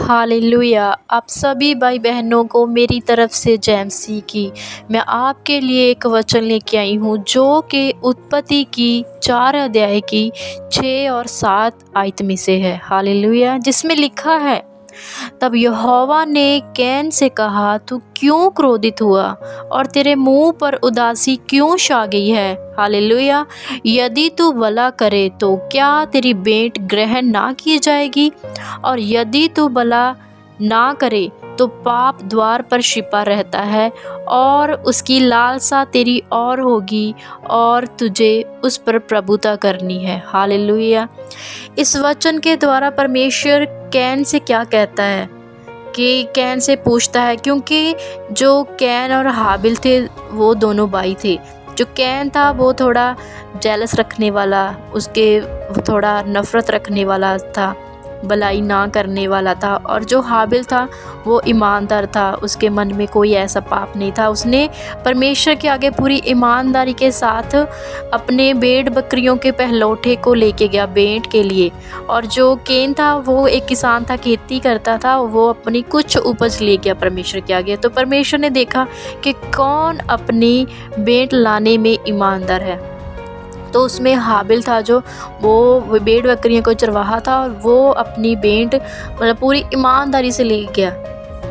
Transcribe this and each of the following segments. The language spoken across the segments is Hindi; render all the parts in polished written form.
हालेलुया। आप सभी भाई बहनों को मेरी तरफ से जय मसीह की। मैं आपके लिए एक वचन लेके आई हूँ जो कि उत्पत्ति की 4 अध्याय की 6 और 7 आयत में से है। हालेलुया। जिसमें लिखा है, तब यहोवा ने कैन से कहा, तू क्यों क्रोधित हुआ और तेरे मुंह पर उदासी क्यों छा गई है। हालेलुया। यदि तू भला करे तो क्या तेरी भेंट ग्रहण ना की जाएगी, और यदि तू भला ना करे तो पाप द्वार पर छिपा रहता है और उसकी लालसा तेरी ओर होगी और तुझे उस पर प्रभुता करनी है। हालेलुया। इस वचन के द्वारा परमेश्वर कैन से क्या कहता है कि कैन से पूछता है, क्योंकि जो कैन और हाबिल थे वो दोनों भाई थे। जो कैन था वो थोड़ा जेलस रखने वाला, वो थोड़ा नफ़रत रखने वाला था, भलाई ना करने वाला था। और जो हाबिल था वो ईमानदार था, उसके मन में कोई ऐसा पाप नहीं था। उसने परमेश्वर के आगे पूरी ईमानदारी के साथ अपने भेड़ बकरियों के पहलौठे को लेके गया भेंट के लिए। और जो केन था वो एक किसान था, खेती करता था, वो अपनी कुछ उपज ले गया परमेश्वर के आगे। तो परमेश्वर ने देखा कि कौन अपनी भेंट लाने में ईमानदार है। तो उसमें हाबिल था, जो वो भेड़ बकरियों को चरवाहा था, और वो अपनी भेंट मतलब पूरी ईमानदारी से ले गया।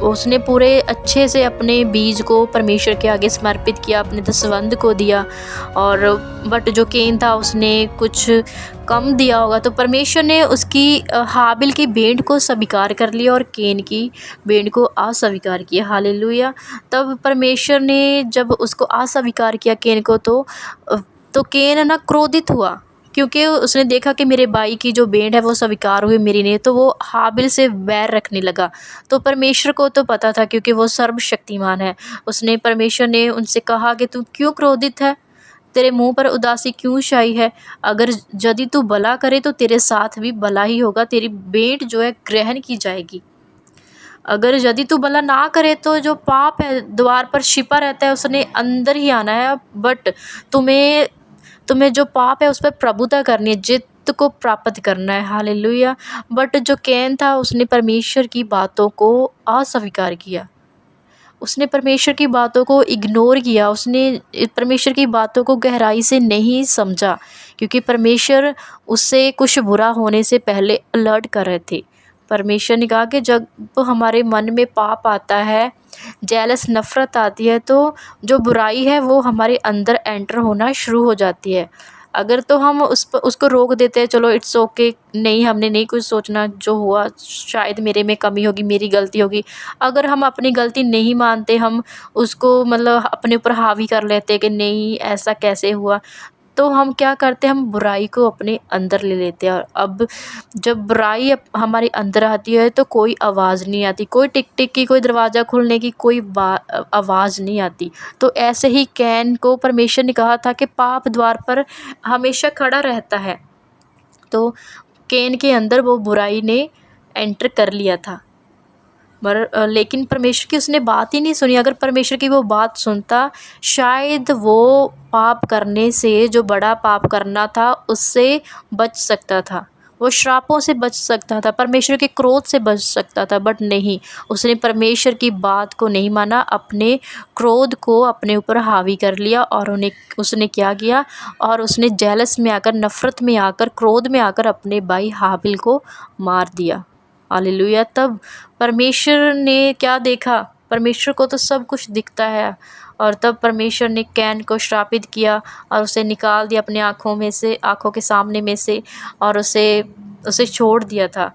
उसने पूरे अच्छे से अपने बीज को परमेश्वर के आगे समर्पित किया, अपने दसवंध को दिया। और बट जो केन था उसने कुछ कम दिया होगा, तो परमेश्वर ने उसकी हाबिल की भेंट को स्वीकार कर लिया और केन की भेंट को अस्वीकार किया। हालेलुया। तब परमेश्वर ने जब उसको अस्वीकार किया केन को, तो केन ना क्रोधित हुआ, क्योंकि उसने देखा कि मेरे भाई की जो भेंट है वो स्वीकार हुई, मेरी नहीं। तो वो हाबिल से बैर रखने लगा। तो परमेश्वर को तो पता था, क्योंकि वो सर्वशक्तिमान है। परमेश्वर ने उनसे कहा कि तू क्यों क्रोधित है, तेरे मुंह पर उदासी क्यों छाई है। अगर यदि तू भला करे तो तेरे साथ भी भला ही होगा, तेरी भेंट जो है ग्रहण की जाएगी। अगर यदि तू भला ना करे तो जो पाप है द्वार पर छिपा रहता है उसने अंदर ही आना है। बट तुम्हें तुम्हें जो पाप है उस पर प्रभुता करनी है, जित को प्राप्त करना है। हालेलुया। बट जो कैन था उसने परमेश्वर की बातों को अस्वीकार किया, उसने परमेश्वर की बातों को इग्नोर किया, उसने परमेश्वर की बातों को गहराई से नहीं समझा, क्योंकि परमेश्वर उससे कुछ बुरा होने से पहले अलर्ट कर रहे थे। परमेश्वर ने कहा कि जब हमारे मन में पाप आता है, जेलस नफ़रत आती है, तो जो बुराई है वो हमारे अंदर एंटर होना शुरू हो जाती है। अगर तो हम उसको रोक देते हैं, चलो इट्स ओके, नहीं हमने नहीं कुछ सोचना, जो हुआ शायद मेरे में कमी होगी, मेरी गलती होगी। अगर हम अपनी गलती नहीं मानते, हम उसको मतलब अपने ऊपर हावी कर लेते हैं कि नहीं ऐसा कैसे हुआ, तो हम क्या करते हैं, हम बुराई को अपने अंदर ले लेते हैं। और अब जब बुराई हमारे अंदर आती है तो कोई आवाज़ नहीं आती, कोई टिक टिक की, कोई दरवाज़ा खुलने की कोई आवाज़ नहीं आती। तो ऐसे ही कैन को परमेश्वर ने कहा था कि पाप द्वार पर हमेशा खड़ा रहता है। तो कैन के अंदर वो बुराई ने एंटर कर लिया था। लेकिन परमेश्वर की उसने बात ही नहीं सुनी। अगर परमेश्वर की वो बात सुनता, शायद वो पाप करने से, जो बड़ा पाप करना था उससे बच सकता था, वो श्रापों से बच सकता था, परमेश्वर के क्रोध से बच सकता था। बट नहीं, उसने परमेश्वर की बात को नहीं माना, अपने क्रोध को अपने ऊपर हावी कर लिया। और उसने क्या किया, और उसने जेलस में आकर, नफ़रत में आकर, क्रोध में आकर अपने भाई हाबिल को मार दिया। हालेलुया। तब परमेश्वर ने क्या देखा, परमेश्वर को तो सब कुछ दिखता है। और तब परमेश्वर ने कैन को श्रापित किया और उसे निकाल दिया अपने आँखों के सामने में से, और उसे छोड़ दिया था।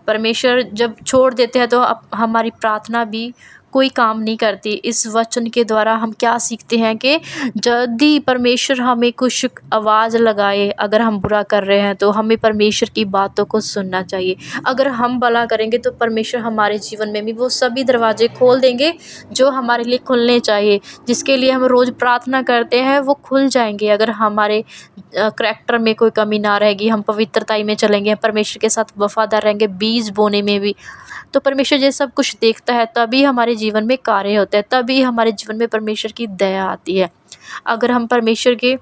परमेश्वर जब छोड़ देते हैं तो अब हमारी प्रार्थना भी कोई काम नहीं करती। इस वचन के द्वारा हम क्या सीखते हैं कि यदि परमेश्वर हमें कुछ आवाज़ लगाए, अगर हम बुरा कर रहे हैं तो हमें परमेश्वर की बातों को सुनना चाहिए। अगर हम भला करेंगे तो परमेश्वर हमारे जीवन में भी वो सभी दरवाजे खोल देंगे जो हमारे लिए खुलने चाहिए, जिसके लिए हम रोज़ प्रार्थना करते हैं वो खुल जाएंगे। अगर हमारे करैक्टर में कोई कमी ना रहेगी, हम पवित्रताई में चलेंगे, परमेश्वर के साथ वफादार रहेंगे, बीज बोने में भी, तो परमेश्वर ये सब कुछ देखता है। तभी हमारे जीवन में कार्य होता है, तभी हमारे जीवन में परमेश्वर की दया आती है। अगर हम परमेश्वर के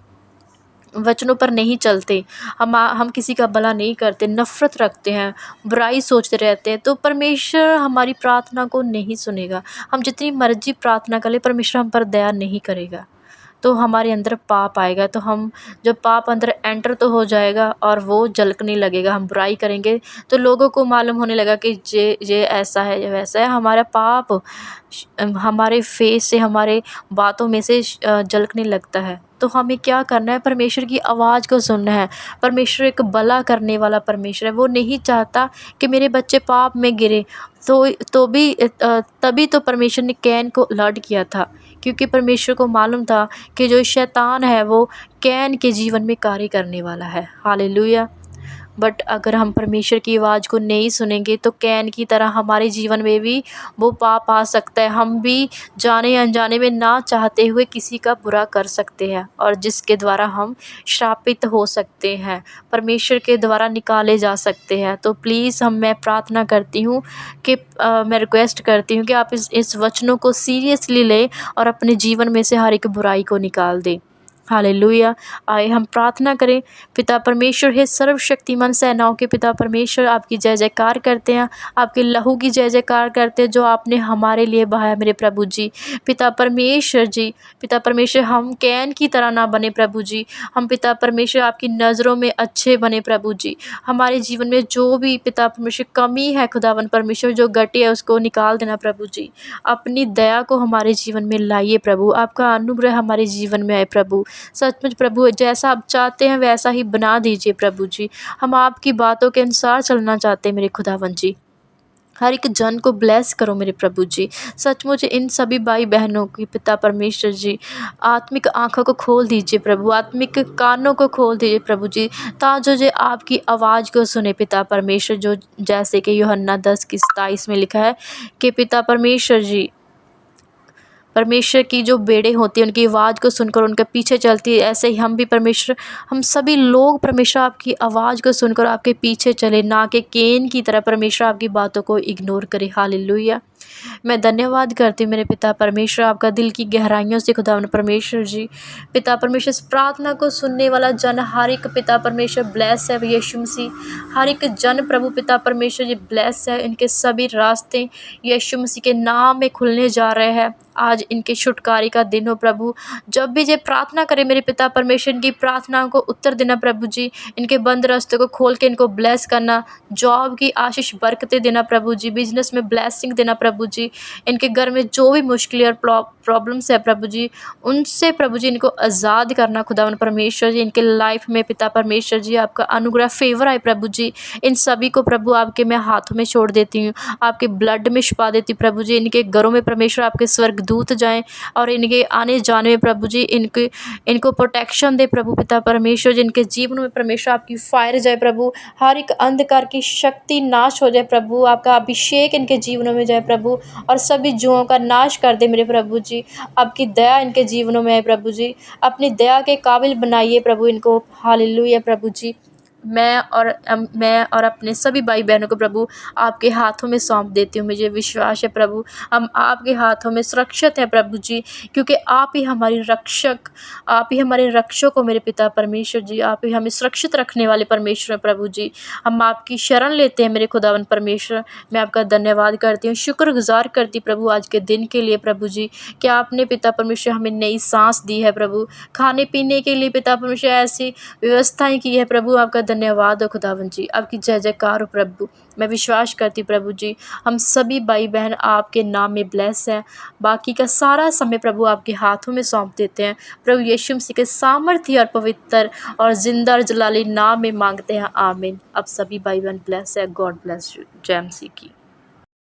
वचनों पर नहीं चलते, हम किसी का भला नहीं करते, नफ़रत रखते हैं, बुराई सोचते रहते हैं, तो परमेश्वर हमारी प्रार्थना को नहीं सुनेगा। हम जितनी मर्ज़ी प्रार्थना कर लें, परमेश्वर हम पर दया नहीं करेगा। तो हमारे अंदर पाप आएगा, तो हम जब पाप अंदर एंटर तो हो जाएगा और वो झलकने लगेगा। हम बुराई करेंगे तो लोगों को मालूम होने लगा कि ये ऐसा है, ये वैसा है। हमारा पाप हमारे फेस से, हमारे बातों में से झलकने लगता है। तो हमें क्या करना है? परमेश्वर की आवाज़ को सुनना है। परमेश्वर एक भला करने वाला परमेश्वर है। वो नहीं चाहता कि मेरे बच्चे पाप में गिरे। तभी तो परमेश्वर ने कैन को अलर्ट किया था, क्योंकि परमेश्वर को मालूम था कि जो शैतान है वो कैन के जीवन में कार्य करने वाला है। हालेलुया। बट अगर हम परमेश्वर की आवाज़ को नहीं सुनेंगे तो कैन की तरह हमारे जीवन में भी वो पाप आ सकता है। हम भी जाने अनजाने में ना चाहते हुए किसी का बुरा कर सकते हैं, और जिसके द्वारा हम श्रापित हो सकते हैं, परमेश्वर के द्वारा निकाले जा सकते हैं। तो प्लीज़ मैं प्रार्थना करती हूँ कि मैं रिक्वेस्ट करती हूँ कि आप इस वचनों को सीरियसली लें और अपने जीवन में से हर एक बुराई को निकाल दें। हालेलुया। आइए हम प्रार्थना करें। पिता परमेश्वर, हे सर्वशक्तिमान सेनाओं के पिता परमेश्वर, आपकी जय जयकार करते हैं, आपके लहू की जय जयकार करते हैं जो आपने हमारे लिए बहाया मेरे प्रभु जी। पिता परमेश्वर जी, पिता परमेश्वर, हम कैन की तरह ना बने प्रभु जी। हम पिता परमेश्वर आपकी नज़रों में अच्छे बने प्रभु जी। हमारे जीवन में जो भी पिता परमेश्वर कमी है, खुदावन परमेश्वर जो घटी है, उसको निकाल देना प्रभु जी। अपनी दया को हमारे जीवन में लाइए प्रभु। आपका अनुग्रह हमारे जीवन में आए प्रभु। सचमुच प्रभु, जैसा आप चाहते हैं वैसा ही बना दीजिए प्रभु जी। हम आपकी बातों के अनुसार चलना चाहते हैं मेरे खुदावन जी। हर एक जन को ब्लेस करो मेरे प्रभु जी। सचमुच इन सभी भाई बहनों की पिता परमेश्वर जी, आत्मिक आँखों को खोल दीजिए प्रभु, आत्मिक कानों को खोल दीजिए प्रभु जी, ताकि जो आपकी आवाज़ को सुने पिता परमेश्वर। जो जैसे कि यूहन्ना 10:27 में लिखा है कि पिता परमेश्वर जी, परमेश्वर की जो बेड़े होती हैं उनकी आवाज़ को सुनकर उनके पीछे चलती है, ऐसे ही हम भी परमेश्वर, हम सभी लोग परमेश्वर आपकी आवाज़ को सुनकर आपके पीछे चले, ना कि कैन की तरह परमेश्वर आपकी बातों को इग्नोर करे। हालेलुया। मैं धन्यवाद करती हूँ मेरे पिता परमेश्वर, आपका दिल की गहराइयों से खुदावन परमेश्वर जी। पिता परमेश्वर, इस प्रार्थना को सुनने वाला जन हर एक पिता परमेश्वर ब्लेस है यीशु मसीह। हर एक जन प्रभु पिता परमेश्वर जी ब्लेस है। इनके सभी रास्ते यीशु मसीह के नाम में खुलने जा रहे हैं। आज इनके छुटकारे का दिन हो प्रभु। जब भी ये प्रार्थना करे मेरे पिता परमेश्वर, इनकी प्रार्थनाओं को उत्तर देना प्रभु जी। इनके बंद रास्तों को खोल के इनको ब्लेस करना, जॉब की आशीष बरकतें देना प्रभु जी, बिजनेस में ब्लेसिंग देना प्रभु जी। इनके घर में जो भी मुश्किलें और प्रॉब्लम्स है प्रभु जी, उनसे प्रभु जी इनको आज़ाद करना खुदावन परमेश्वर जी। इनके लाइफ में पिता परमेश्वर जी आपका अनुग्रह फेवर आए प्रभु जी। इन सभी को प्रभु आपके मैं हाथों में छोड़ देती हूँ, आपके ब्लड में छुपा देती हूँ प्रभु जी। इनके घरों में परमेश्वर आपके स्वर्गदूत जाएं और इनके आने जाने में प्रभु जी इनको प्रोटेक्शन दे प्रभु पिता परमेश्वर जी। इनके जीवन में परमेश्वर आपकी फायर जाए प्रभु, हर एक अंधकार की शक्ति नाश हो जाए प्रभु, आपका अभिषेक इनके जीवनों में जाए प्रभु, और सभी जुओं का नाश कर दे मेरे प्रभु जी। आपकी दया इनके जीवनों में है प्रभु जी, अपनी दया के काबिल बनाइए प्रभु इनको। हालेलुया प्रभु जी। मैं और अपने सभी भाई बहनों को प्रभु आपके हाथों में सौंप देती हूँ। मुझे विश्वास है प्रभु हम आपके हाथों में सुरक्षित है प्रभु जी, क्योंकि आप ही हमारी रक्षक, आप ही हमारे रक्षक हो मेरे पिता परमेश्वर जी। आप ही हमें सुरक्षित रखने वाले परमेश्वर हैं प्रभु जी। हम आपकी शरण लेते हैं मेरे खुदावन परमेश्वर। मैं आपका धन्यवाद करती हूँ, शुक्रगुजार करती प्रभु आज के दिन के लिए प्रभु जी, कि आपने पिता परमेश्वर हमें नई सांस दी है प्रभु, खाने पीने के लिए पिता परमेश्वर ऐसी व्यवस्थाएं की है प्रभु। आपका धन्यवाद हो खुदावन जी, आपकी जय जयकार हो प्रभु। मैं विश्वास करती प्रभु जी हम सभी भाई बहन आपके नाम में ब्लेस हैं। बाकी का सारा समय प्रभु आपके हाथों में सौंप देते हैं प्रभु यीशु मसीह के सामर्थ्य और पवित्र और जिंदा और जलाली नाम में मांगते हैं, आमीन। अब सभी भाई बहन ब्लेस है। God bless you. जय मसीह की।